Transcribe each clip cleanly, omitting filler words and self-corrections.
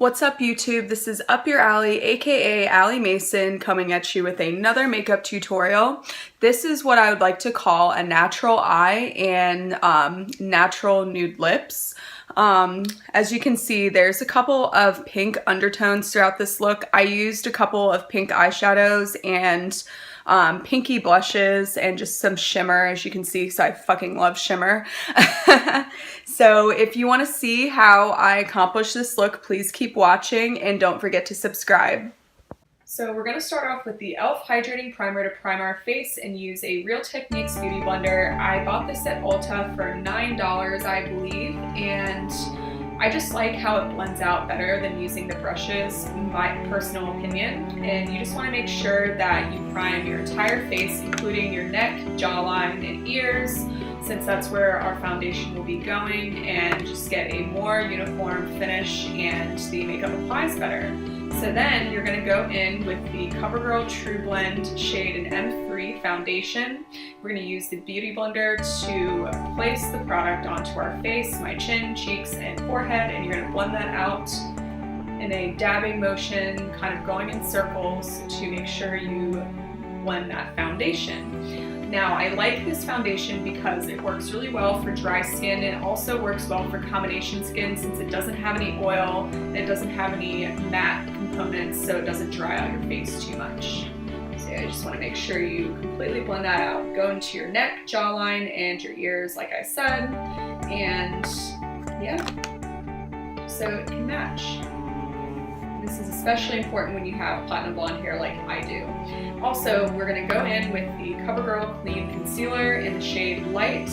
What's up YouTube? This is Up Your Alley, aka Allie Mason, coming at you with another makeup tutorial. This is what I would like to call a natural eye and natural nude lips. As you can see, there's a couple of pink undertones throughout this look. I used a couple of pink eyeshadows and pinky blushes and just some shimmer, as you can see, because I fucking love shimmer. So if you want to see how I accomplish this look, please keep watching and don't forget to subscribe. So we're going to start off with the e.l.f. Hydrating Primer to prime our face and use a Real Techniques Beauty Blender. I bought this at Ulta for $9, I believe, and I just like how it blends out better than using the brushes, in my personal opinion. And you just want to make sure that you prime your entire face, including your neck, jawline, and ears, since that's where our foundation will be going, and just get a more uniform finish and the makeup applies better. So then you're going to go in with the CoverGirl TruBlend shade in M3 foundation. We're going to use the Beauty Blender to place the product onto our face, my chin, cheeks, and forehead, and you're going to blend that out in a dabbing motion, kind of going in circles to make sure you blend that foundation. Now, I like this foundation because it works really well for dry skin. It also works well for combination skin since it doesn't have any oil and it doesn't have any matte components, so it doesn't dry out your face too much. So yeah, I just want to make sure you completely blend that out. Go into your neck, jawline, and your ears, like I said, and yeah, so it can match. This is especially important when you have platinum blonde hair like I do. Also, we're going to go in with the CoverGirl Clean Concealer in the shade Light.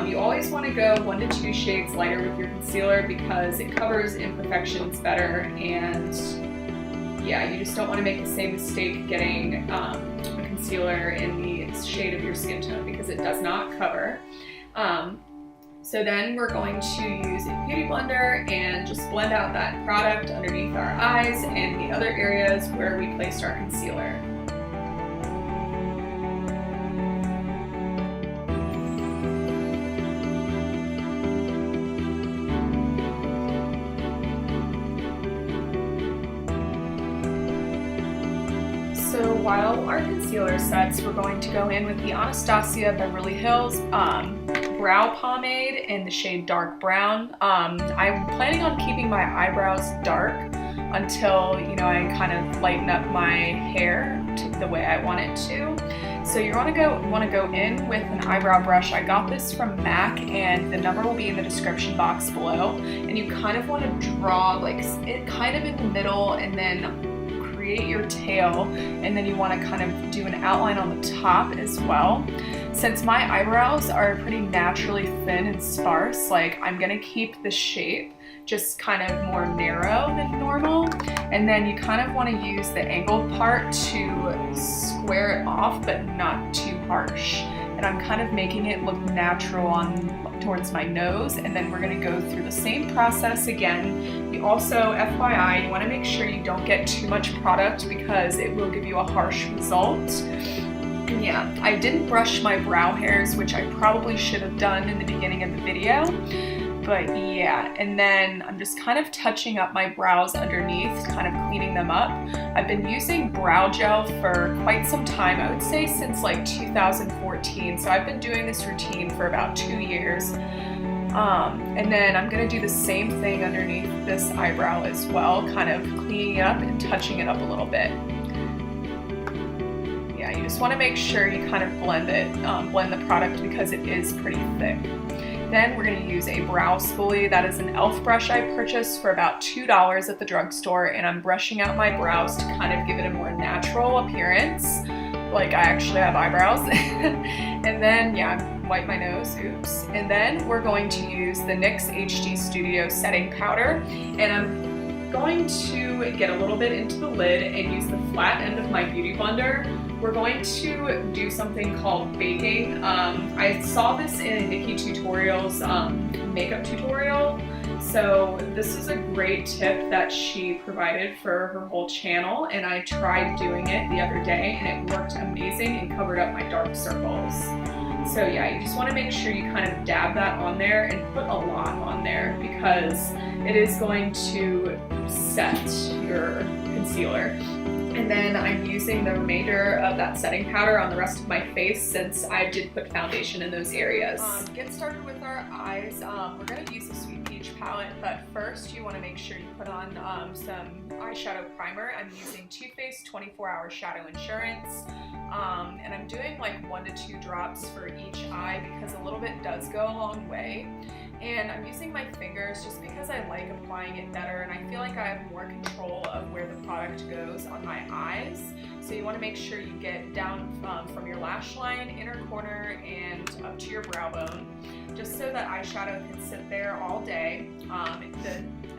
You always want to go 1 to 2 shades lighter with your concealer because it covers imperfections better, and yeah, you just don't want to make the same mistake getting a concealer in the shade of your skin tone because it does not cover. So then we're going to use a Beauty Blender and just blend out that product underneath our eyes and the other areas where we placed our concealer. So while our concealer sets, we're going to go in with the Anastasia Beverly Hills brow pomade in the shade Dark Brown. I'm planning on keeping my eyebrows dark until, you know, I kind of lighten up my hair to the way I want it to. So you want to go in with an eyebrow brush. I got this from MAC, and the number will be in the description box below. And you kind of want to draw like it kind of in the middle, and then create your tail, and then you want to kind of do an outline on the top as well. Since my eyebrows are pretty naturally thin and sparse, like I'm gonna keep the shape just kind of more narrow than normal, and then you kind of want to use the angled part to square it off but not too harsh. And I'm kind of making it look natural towards my nose, and then we're going to go through the same process again. You also, FYI, you want to make sure you don't get too much product because it will give you a harsh result. And yeah, I didn't brush my brow hairs, which I probably should have done in the beginning of the video. But yeah, and then I'm just kind of touching up my brows underneath, kind of cleaning them up. I've been using brow gel for quite some time, I would say since like 2014, so I've been doing this routine for about 2 years. And then I'm going to do the same thing underneath this eyebrow as well, kind of cleaning it up and touching it up a little bit. Yeah, you just want to make sure you kind of blend the product because it is pretty thick. Then we're going to use a brow spoolie. That is an e.l.f. brush I purchased for about $2 at the drugstore, and I'm brushing out my brows to kind of give it a more natural appearance, like I actually have eyebrows. And then, yeah, wipe my nose, oops. And then we're going to use the NYX HD Studio Setting Powder, and I'm going to get a little bit into the lid and use the flat end of my Beauty Blender. We're going to do something called baking. I saw this in Nikki Tutorial's makeup tutorial, so this is a great tip that she provided for her whole channel, and I tried doing it the other day and it worked amazing and covered up my dark circles. So yeah, you just want to make sure you kind of dab that on there and put a lot on there because it is going to set your concealer. And then I'm using the remainder of that setting powder on the rest of my face since I did put foundation in those areas. Get started with our eyes. We're going to use the Sweet Peach palette, but first you want to make sure you put on some eyeshadow primer. I'm using Too Faced 24-Hour Shadow Insurance, and I'm doing like 1 to 2 drops for each eye because a little bit does go a long way. And I'm using my fingers just because I like applying it better, and I feel like I have more control of where the product goes on my eyes. So you want to make sure you get down from your lash line, inner corner, and up to your brow bone, just so that eyeshadow can sit there all day.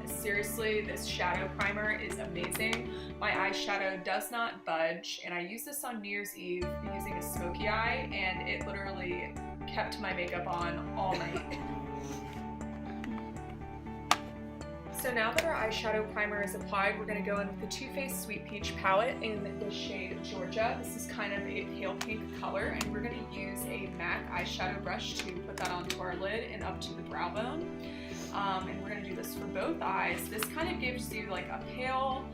Seriously, this shadow primer is amazing. My eyeshadow does not budge, and I used this on New Year's Eve using a Smokey eye, and it literally kept my makeup on all night. So now that our eyeshadow primer is applied, we're going to go in with the Too Faced Sweet Peach palette in the shade Georgia. This is kind of a pale pink color, and we're going to use a MAC eyeshadow brush to put that onto our lid and up to the brow bone. And we're going to do this for both eyes. This kind of gives you like a pale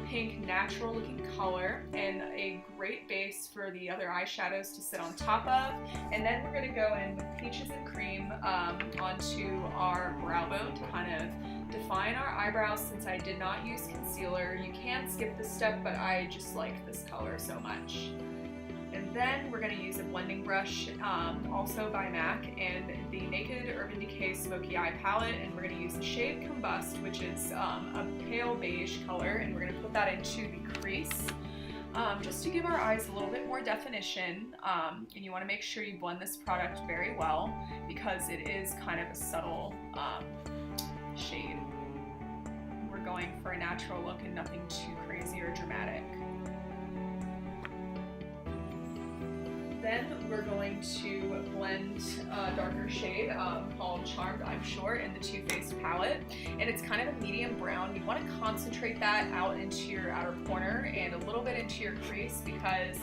pink natural looking color and a great base for the other eyeshadows to sit on top of. And then we're going to go in with Peaches and Cream onto our brow bone to kind of define our eyebrows. Since I did not use concealer, you can skip this step, but I just like this color so much. And then we're going to use a blending brush, also by MAC, and the Naked Urban Decay Smoky Eye Palette, and we're going to use the shade Combust, which is a pale beige color, and we're going to put that into the crease, just to give our eyes a little bit more definition. And you want to make sure you blend this product very well because it is kind of a subtle shade. We're going for a natural look and nothing too crazy or dramatic. Then we're going to blend a darker shade called Charmed, I'm Sure, in the Too Faced palette. And it's kind of a medium brown. You want to concentrate that out into your outer corner and a little bit into your crease, because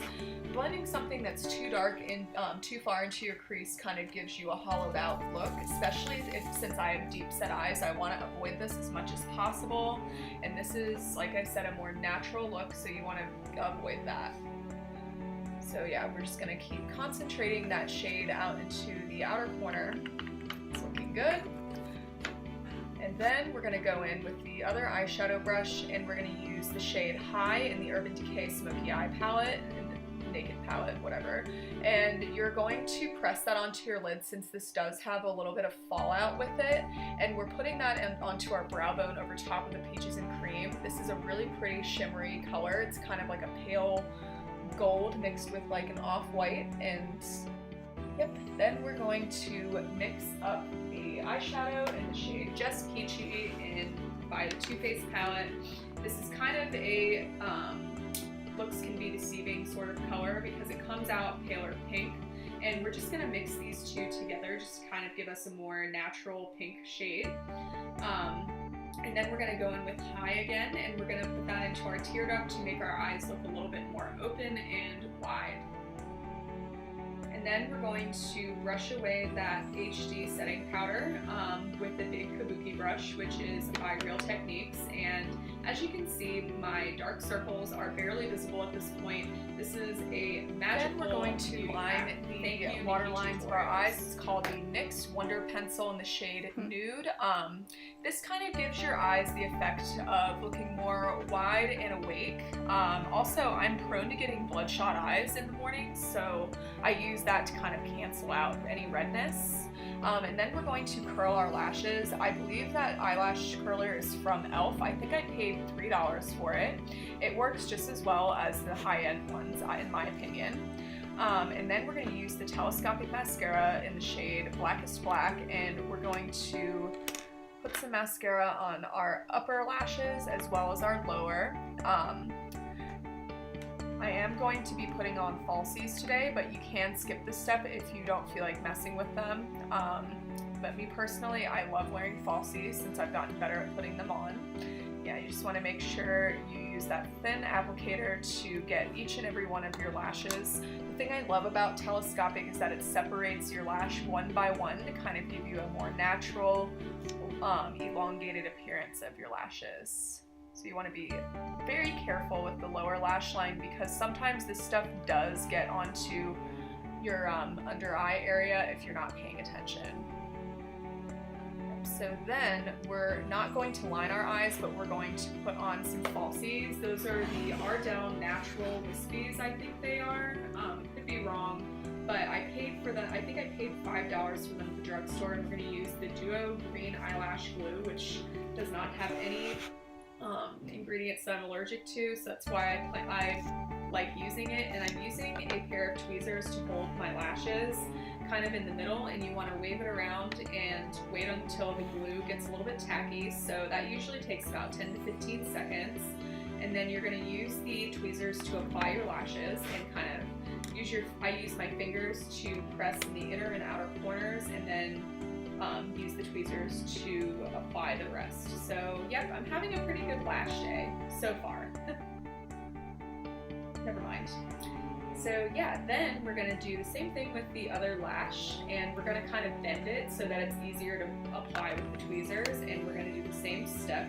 blending something that's too dark and too far into your crease kind of gives you a hollowed out look, especially since I have deep set eyes. I want to avoid this as much as possible. And this is, like I said, a more natural look, so you want to avoid that. So yeah, we're just going to keep concentrating that shade out into the outer corner. It's looking good. And then we're going to go in with the other eyeshadow brush, and we're going to use the shade High in the Urban Decay Smoky Eye Palette, and Naked palette, whatever. And you're going to press that onto your lid since this does have a little bit of fallout with it. And we're putting that onto our brow bone over top of the Peaches and Cream. This is a really pretty shimmery color. It's kind of like a pale gold mixed with like an off-white, and yep. Then we're going to mix up the eyeshadow in the shade Just Peachy by the Too Faced palette. This is kind of a looks can be deceiving sort of color because it comes out paler pink, and we're just going to mix these two together just to kind of give us a more natural pink shade. And then we're going to go in with High again, and we're going to put that into our tear duct to make our eyes look a little bit more open and wide. And then we're going to brush away that HD setting powder with the big Kabuki brush, which is by Real Techniques. And as you can see, my dark circles are barely visible at this point. This is a magical. Then we're going to line the water lines of our eyes. It's called the NYX Wonder Pencil in the shade Nude. This kind of gives your eyes the effect of looking more wide and awake. Also, I'm prone to getting bloodshot eyes in the morning, so I use that to kind of cancel out any redness. And then we're going to curl our lashes. I believe that eyelash curler is from e.l.f. I think I paid $3 for it. It works just as well as the high-end ones, in my opinion. And then we're going to use the Telescopic mascara in the shade Blackest Black, and we're going to put some mascara on our upper lashes as well as our lower. I am going to be putting on falsies today, but you can skip this step if you don't feel like messing with them. But me personally, I love wearing falsies since I've gotten better at putting them on. Yeah, you just want to make sure you use that thin applicator to get each and every one of your lashes. The thing I love about Telescopic is that it separates your lash one by one to kind of give you a more natural, elongated appearance of your lashes. So you want to be very careful with the lower lash line because sometimes this stuff does get onto your under eye area if you're not paying attention. So then we're not going to line our eyes, but we're going to put on some falsies. Those are the Ardell Natural Wispies, I think they are. Could be wrong, but I paid for them. I think I paid $5 for them at the drugstore, and we're going to use the Duo Green Eyelash Glue, which does not have any ingredients that I'm allergic to, so that's why I like using it. And I'm using a pair of tweezers to hold my lashes kind of in the middle, and you want to wave it around and wait until the glue gets a little bit tacky. So that usually takes about 10 to 15 seconds. And then you're going to use the tweezers to apply your lashes and kind of I use my fingers to press in the inner and outer corners, and then use the tweezers to apply the rest. So yep, I'm having a pretty good lash day so far. Never mind. So yeah, then we're going to do the same thing with the other lash, and we're going to kind of bend it so that it's easier to apply with the tweezers, and we're going to do the same step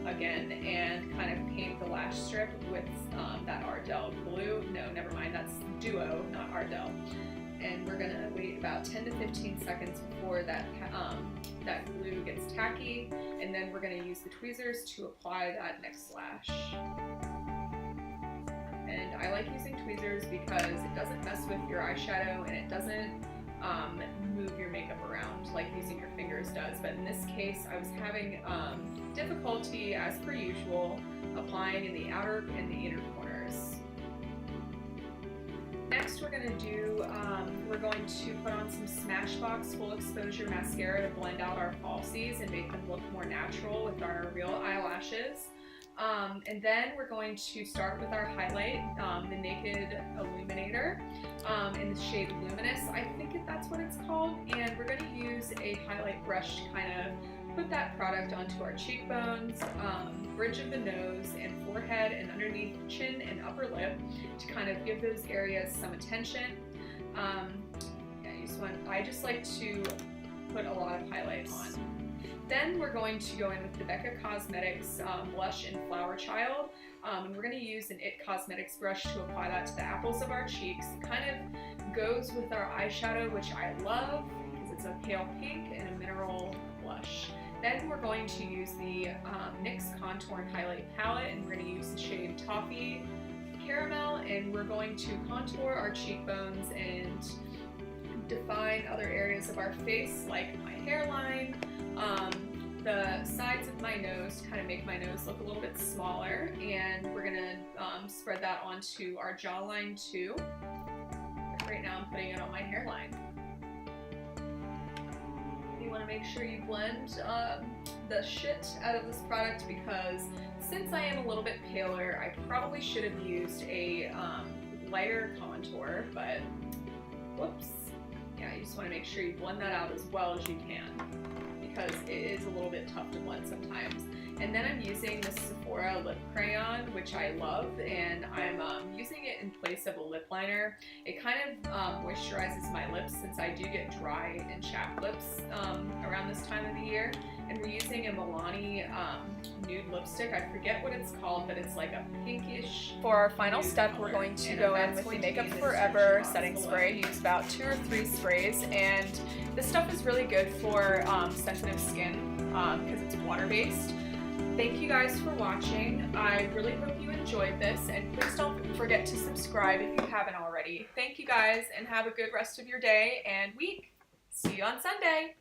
again and kind of paint the lash strip with that Ardell glue. No, never mind, that's Duo, not Ardell. And we're going to wait about 10 to 15 seconds before that glue gets tacky, and then we're going to use the tweezers to apply that next lash. And I like using tweezers because it doesn't mess with your eyeshadow and it doesn't move your makeup around like using your fingers does. But in this case, I was having difficulty, as per usual, applying in the outer and the inner corners. Next, we're going to put on some Smashbox Full Exposure Mascara to blend out our falsies and make them look more natural with our real eyelashes. And then we're going to start with our highlight, the Naked Illuminator, in the shade Luminous, I think that's what it's called. And we're going to use a highlight brush to kind of put that product onto our cheekbones, bridge of the nose and forehead, and underneath the chin and upper lip to kind of give those areas some attention. I just like to put a lot of highlight on. Then we're going to go in with the Becca Cosmetics blush in Flowerchild, and we're going to use an IT Cosmetics brush to apply that to the apples of our cheeks. It kind of goes with our eyeshadow, which I love because it's a pale pink and a mineral blush. Then we're going to use the NYX Contour and Highlight Palette, and we're going to use the shade Toffee Caramel, and we're going to contour our cheekbones and define other areas of our face, like my hairline, the sides of my nose, to kind of make my nose look a little bit smaller, and we're gonna spread that onto our jawline too. Right now I'm putting it on my hairline. You want to make sure you blend the shit out of this product, because since I am a little bit paler, I probably should have used a lighter contour, but whoops. Yeah, you just want to make sure you blend that out as well as you can, because it is a little bit tough to blend sometimes. And then I'm using the Sephora lip crayon, which I love, and I'm using it in place of a lip liner. It kind of moisturizes my lips, since I do get dry and chapped lips around this time of the year. And we're using a Milani nude lipstick. I forget what it's called, but it's like a pinkish. For our final step, we're going to go in with the Makeup Forever setting spray. Use about 2 or 3 sprays, and this stuff is really good for sensitive skin because it's water-based. Thank you guys for watching. I really hope you enjoyed this, and please don't forget to subscribe if you haven't already. Thank you guys, and have a good rest of your day and week. See you on Sunday.